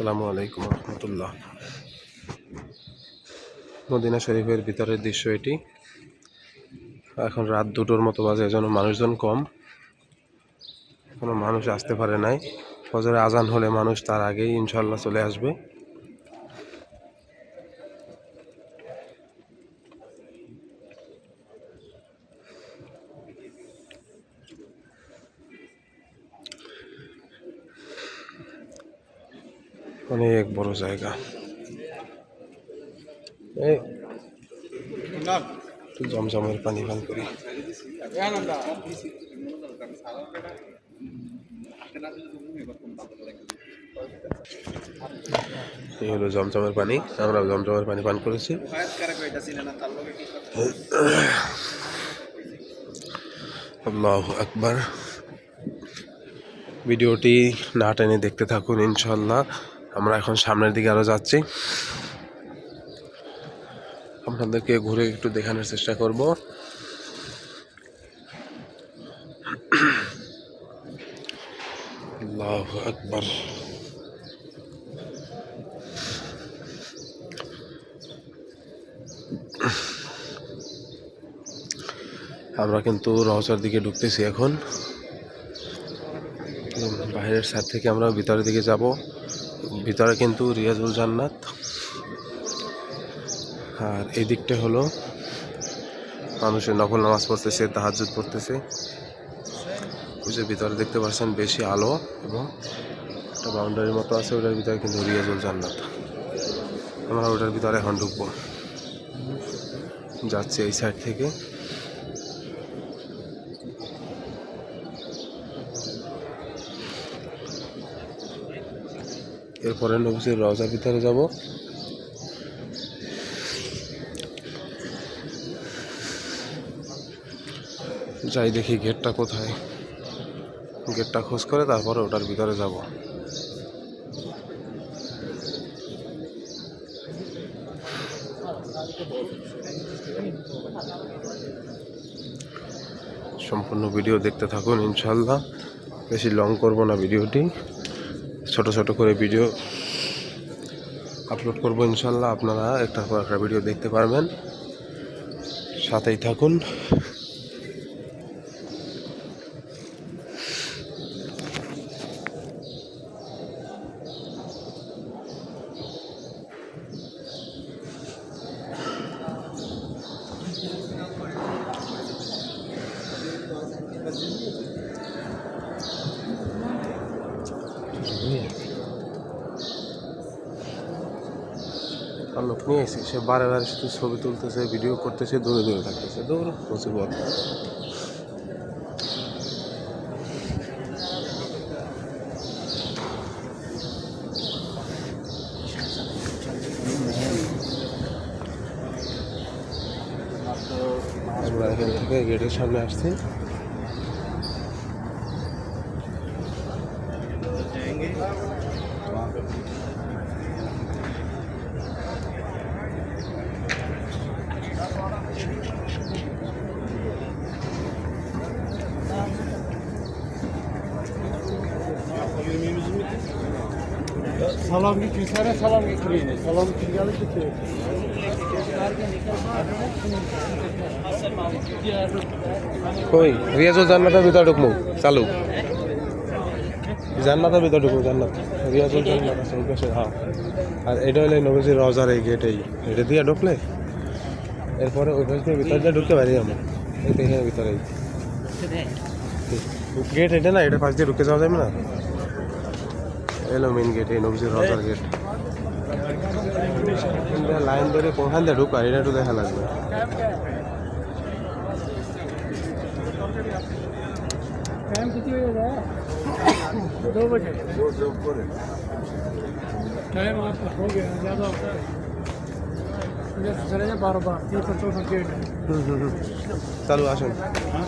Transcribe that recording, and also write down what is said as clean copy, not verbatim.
আসসালামু আলাইকুম রহমতুল্লাহ। মদিনা শরীফের ভিতরের দৃশ্য এটি। এখন রাত 2টোর মতো বাজে, এজন্য মানুষজন কম, কোনো মানুষ আসতে পারে নাই। ফজরে আজান হলে মানুষ তার আগেই ইনশাল্লাহ চলে আসবে। অনেক বড় জায়গা। একটু জমজমের পানি পান করি। এই হলো জমজমের পানি। আমরা জমজমের পানি পান করেছি। আল্লাহু আকবার। ভিডিওটি না টেনে দেখতে থাকুন ইনশাল্লাহ। আমরা এখন সামনের দিকে আরো যাচ্ছি, আপনাদেরকে ঘুরে একটু দেখানোর চেষ্টা করব। আল্লাহু আকবার। আমরা কিন্তু রওজার দিকে ঢুকতেছি এখন। বাইরের সাইড থেকে আমরা ভিতরের দিকে যাব। ভিতরে কিন্তু রিয়াজুল জান্নাত, আর এই দিকটা হলো মানুষের নফল নামাজ পড়তেছে, তাহাজ্জুদ পড়তেছে। ওই যে ভিতরে দেখতে পাচ্ছেন বেশি আলো এবং একটা বাউন্ডারির মতো আছে, ওটার ভিতরে কিন্তু রিয়াজুল জান্নাত। আমরা ওটার ভিতরে এখন ঢুকবো, যাচ্ছে এই সাইড থেকে। এরপরে নবীজির রওজার ভিতরে যাব। যাই দেখি গেটটা কোথায়, গেটটা খোঁজ করে তারপরে ওটার ভিতরে যাব। সম্পূর্ণ ভিডিও দেখতে থাকুন ইনশাল্লাহ। বেশি লং করব না ভিডিওটি, ছোট ছোট করে ভিডিও আপলোড করব ইনশাল্লাহ। আপনারা একটার পর একটা ভিডিও দেখতে পারবেন, সাথেই থাকুন। আর লোক নিয়ে এসে সে বারে বারে শুধু ছবি তুলতেছে, ভিডিও করতেছে, দূরে দূরে থাকতেছে। দৌড় মুসিবত। আমরা এখান থেকে গেটের সামনে আসছি। Salam getirsene, salam getireyim. Salam getirgelik getir. কই রিয়াজুল জান্নাতের ভিতরে ঢুকবো, চালু জান্নাতের ভিতরে ঢুকবো। জান্নাত রিয়াজুল জান্নাত আছে ওই পাশে। হ্যাঁ, আর এটা হলে নবীজির রওজার এই গেট। এটা দিয়ে ঢুকলে এরপরে ওই পাশ দিয়ে ভিতরে দিয়ে ঢুকতে পারি আমরা। এই দেখে ভিতরে গেট এটা না, এটা পাশ দিয়ে ঢুকে যাওয়া যাবে না। এলো মেন গেট, এই নবীজির রওজার গেট। লাইন ধরে কোনখান দিয়ে ঢুকা এটা একটু দেখা লাগবে। टाइम कितनी हो गया? 2 बजे। टाइम आपका हो गया, ज़्यादा होता है। मुझे चले जाए 12 3 गेट है। চালু আসুন। हाँ